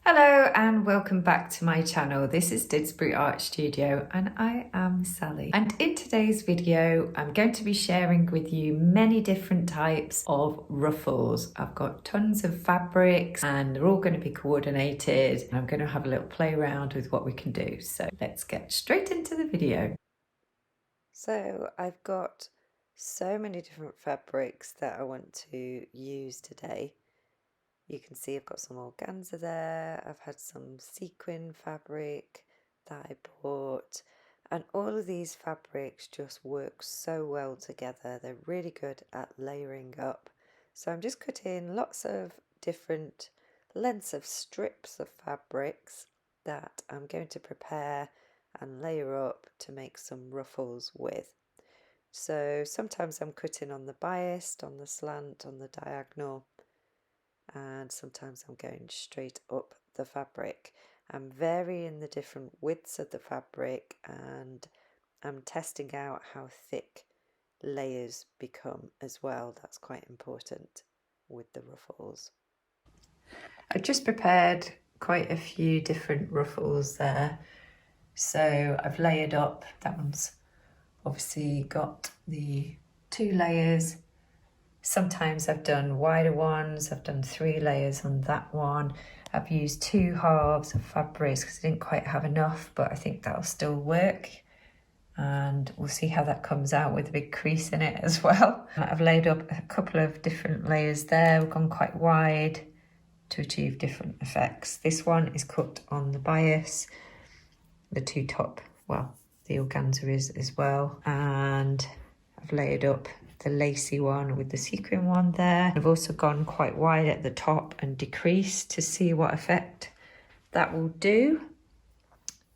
Hello and welcome back to my channel. This is Didsbury Art Studio and I am Sally. And in today's video, I'm going to be sharing with you many different types of ruffles. I've got tons of fabrics and they're all going to be coordinated. I'm going to have a little play around with what we can do. So let's get straight into the video. So I've got so many different fabrics that I want to use today. You can see I've got some organza there, I've had some sequin fabric that I bought, and all of these fabrics just work so well together. They're really good at layering up. So I'm just cutting lots of different lengths of strips of fabrics that I'm going to prepare and layer up to make some ruffles with. So sometimes I'm cutting on the biased, on the slant, on the diagonal, and sometimes I'm going straight up the fabric. I'm varying the different widths of the fabric and I'm testing out how thick layers become as well. That's quite important with the ruffles. I've just prepared quite a few different ruffles there. So I've layered up, that one's obviously got the 2 layers. Sometimes I've done wider ones, I've done 3 layers on that one. I've used 2 halves of fabrics because I didn't quite have enough, but I think that'll still work. And we'll see how that comes out with a big crease in it as well. I've laid up a couple of different layers there. We've gone quite wide to achieve different effects. This one is cut on the bias, the 2 top, well, the organza is as well. And I've layered up the lacy one with the sequin one there. I've also gone quite wide at the top and decreased to see what effect that will do.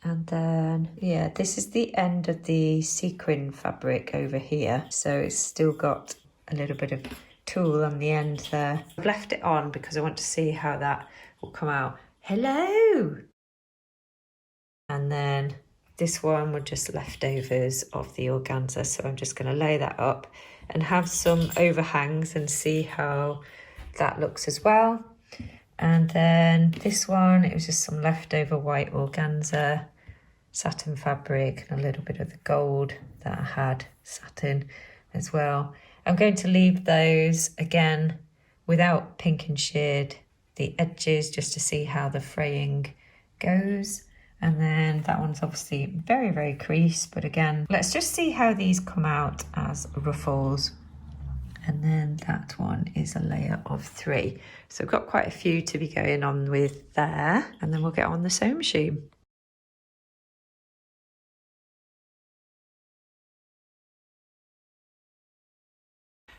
And then, yeah, this is the end of the sequin fabric over here. So it's still got a little bit of tulle on the end there. I've left it on because I want to see how that will come out. Hello! And then this one were just leftovers of the organza. So I'm just going to lay that up and have some overhangs and see how that looks as well. And then this one, it was just some leftover white organza, satin fabric, and a little bit of the gold that I had, satin as well. I'm going to leave those again without pink and shade the edges just to see how the fraying goes. And then that one's obviously very, very creased, but again, let's just see how these come out as ruffles. And then that one is a layer of 3. So I've got quite a few to be going on with there, and then we'll get on the sewing machine.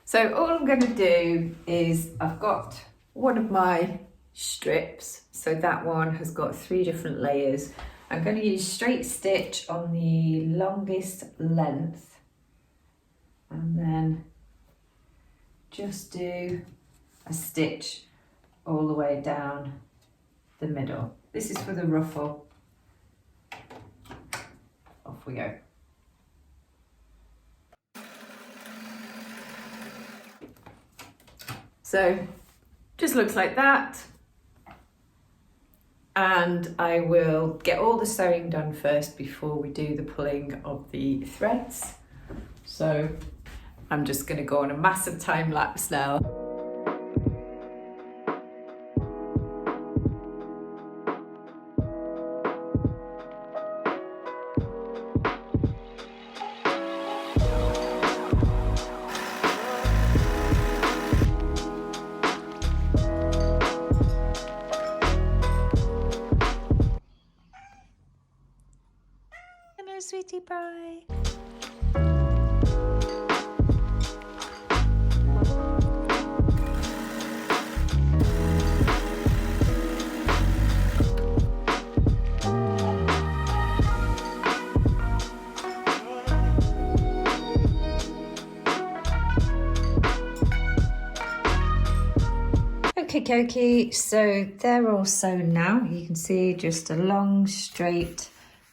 So all I'm going to do is I've got one of my strips. So that one has got 3 different layers. I'm going to use straight stitch on the longest length and then just do a stitch all the way down the middle. This is for the ruffle. Off we go. So just looks like that. And I will get all the sewing done first before we do the pulling of the threads. So I'm just going to go on a massive time lapse now. Sweetie pie. Okay, so they're all sewn now. You can see just a long straight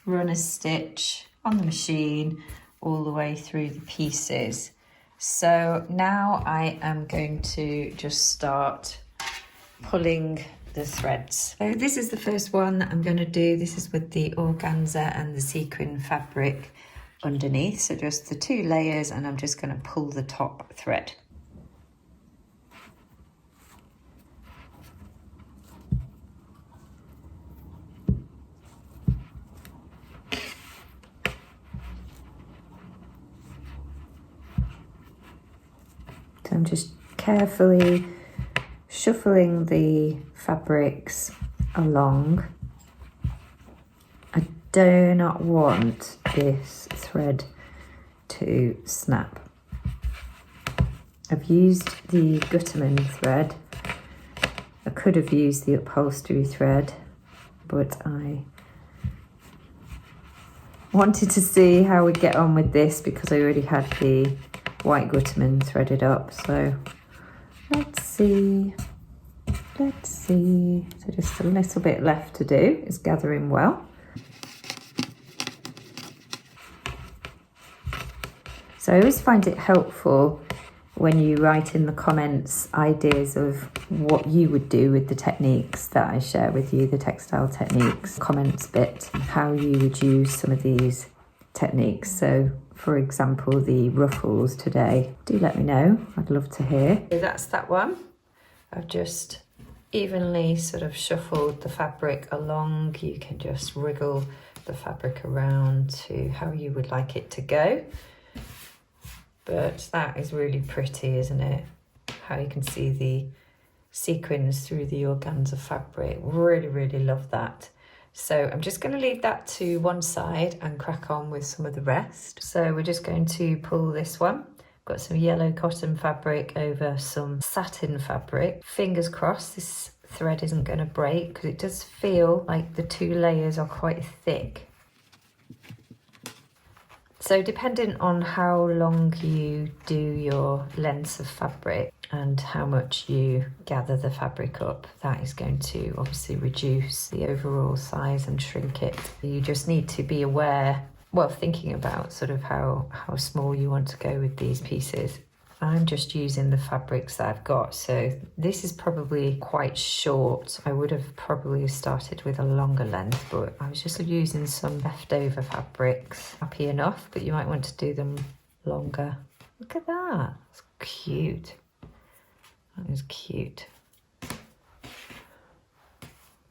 runner stitch on the machine all the way through the pieces. So now I am going to just start pulling the threads. So this is the first one that I'm going to do. This is with the organza and the sequin fabric underneath. So just the 2 layers, and I'm just going to pull the top thread. So I'm just carefully shuffling the fabrics along. I do not want this thread to snap. I've used the Gutterman thread. I could have used the upholstery thread, but I wanted to see how we'd get on with this because I already had the white Gutterman threaded up. So let's see. So just a little bit left to do. It's gathering well. So I always find it helpful when you write in the comments ideas of what you would do with the techniques that I share with you, the textile techniques, comments bit, how you would use some of these techniques. So for example, the ruffles today, do let me know, I'd love to hear. So that's that one. I've just evenly sort of shuffled the fabric along. You can just wriggle the fabric around to how you would like it to go. But that is really pretty, isn't it? How you can see the sequins through the organza fabric. Really, really love that. So I'm just going to leave that to one side and crack on with some of the rest. So we're just going to pull this one. Got some yellow cotton fabric over some satin fabric. Fingers crossed this thread isn't going to break because it does feel like the 2 layers are quite thick. So depending on how long you do your lengths of fabric and how much you gather the fabric up, that is going to obviously reduce the overall size and shrink it. You just need to be aware, well, thinking about sort of how small you want to go with these pieces. I'm just using the fabrics that I've got, so this is probably quite short. I would have probably started with a longer length, but I was just using some leftover fabrics. Happy enough, but you might want to do them longer. Look at that, that's cute. That is cute.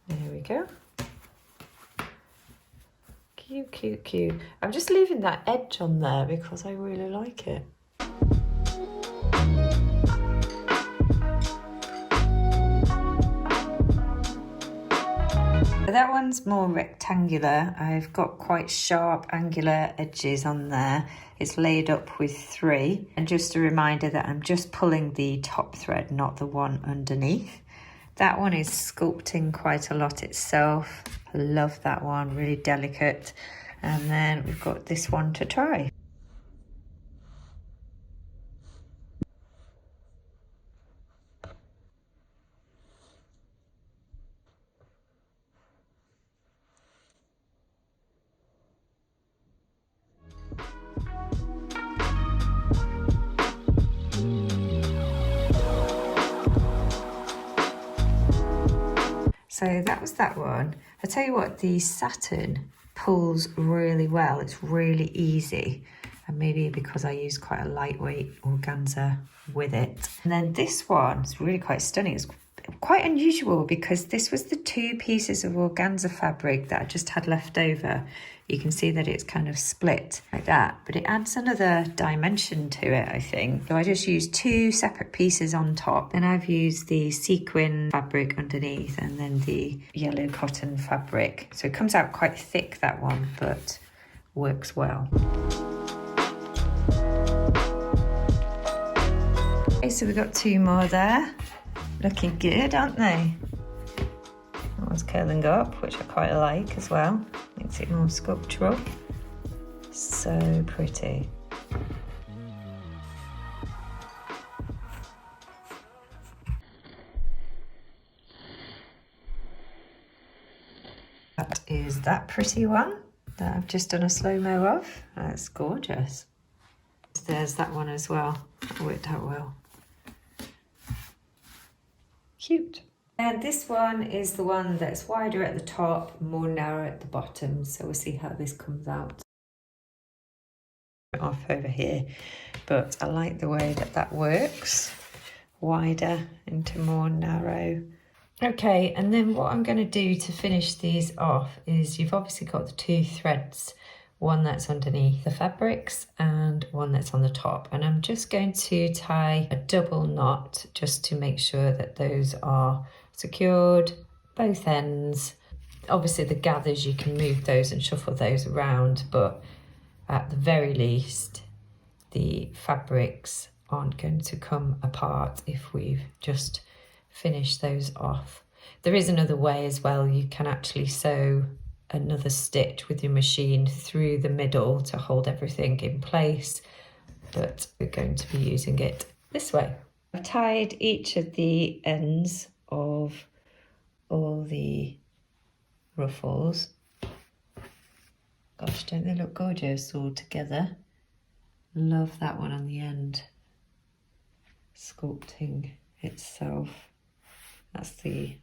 There we go. Cute, cute, cute. I'm just leaving that edge on there because I really like it. That one's more rectangular. I've got quite sharp angular edges on there. It's laid up with 3. And just a reminder that I'm just pulling the top thread, not the one underneath. That one is sculpting quite a lot itself. I love that one, really delicate. And then we've got this one to try. So that was that one. I tell you what, the satin pulls really well. It's really easy. And maybe because I use quite a lightweight organza with it. And then this one is really quite stunning. It's quite unusual because this was the 2 pieces of organza fabric that I just had left over. You can see that it's kind of split like that, but it adds another dimension to it, I think. So I just used 2 separate pieces on top. Then I've used the sequin fabric underneath and then the yellow cotton fabric. So it comes out quite thick, that one, but works well. Okay, so we've got 2 more there. Looking good, aren't they? That one's curling up, which I quite like as well. Makes it more sculptural. So pretty. That is that pretty one that I've just done a slow-mo of. That's gorgeous. There's that one as well. That worked out well. Cute. And this one is the one that's wider at the top, more narrow at the bottom. So we'll see how this comes out. Off over here, but I like the way that that works. Wider into more narrow. Okay, and then what I'm going to do to finish these off is you've obviously got the two threads, one that's underneath the fabrics and one that's on the top, and I'm just going to tie a double knot just to make sure that those are secured, both ends. Obviously the gathers, you can move those and shuffle those around, but at the very least the fabrics aren't going to come apart if we've just finished those off. There is another way as well. You can actually sew another stitch with your machine through the middle to hold everything in place, but we're going to be using it this way. I've tied each of the ends of all the ruffles. Gosh, don't they look gorgeous all together? Love that one on the end, sculpting itself. That's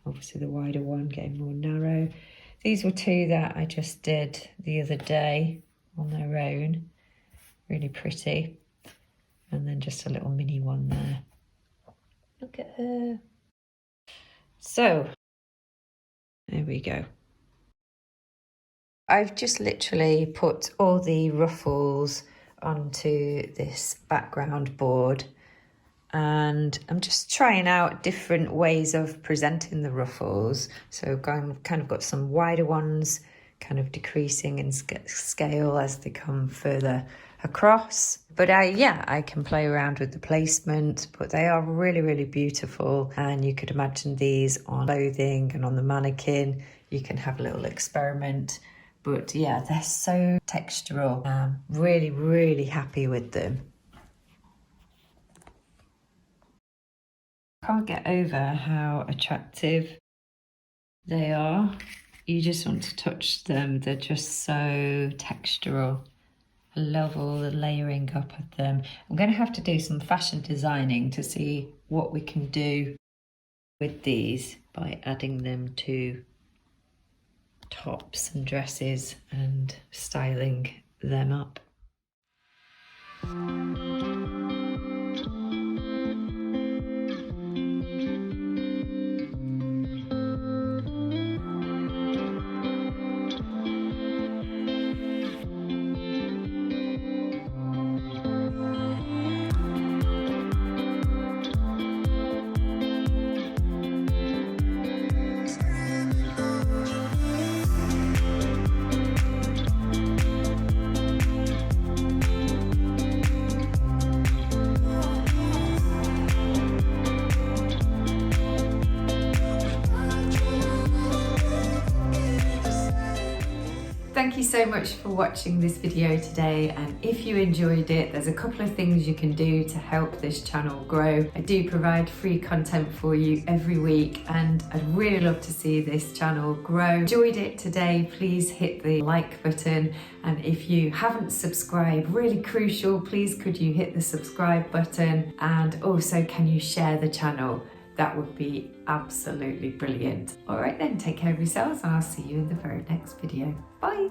obviously the wider one, getting more narrow. These were two that I just did the other day on their own. Really pretty. And then just a little mini one there. Look at her. So, there we go. I've just literally put all the ruffles onto this background board, and I'm just trying out different ways of presenting the ruffles. So I've kind of got some wider ones, kind of decreasing in scale as they come further across. But I can play around with the placement, but they are really, really beautiful. And you could imagine these on clothing and on the mannequin. You can have a little experiment. But yeah, they're so textural. I'm really, really happy with them. Can't get over how attractive they are. You just want to touch them. They're just so textural. I love all the layering up of them. I'm going to have to do some fashion designing to see what we can do with these by adding them to tops and dresses and styling them up. Thank you so much for watching this video today, and if you enjoyed it, there's a couple of things you can do to help this channel grow. I do provide free content for you every week, and I'd really love to see this channel grow. Enjoyed it today, please hit the like button, and if you haven't subscribed, really crucial, please could you hit the subscribe button, and also can you share the channel? That would be absolutely brilliant. All right then, take care of yourselves, and I'll see you in the very next video. Bye.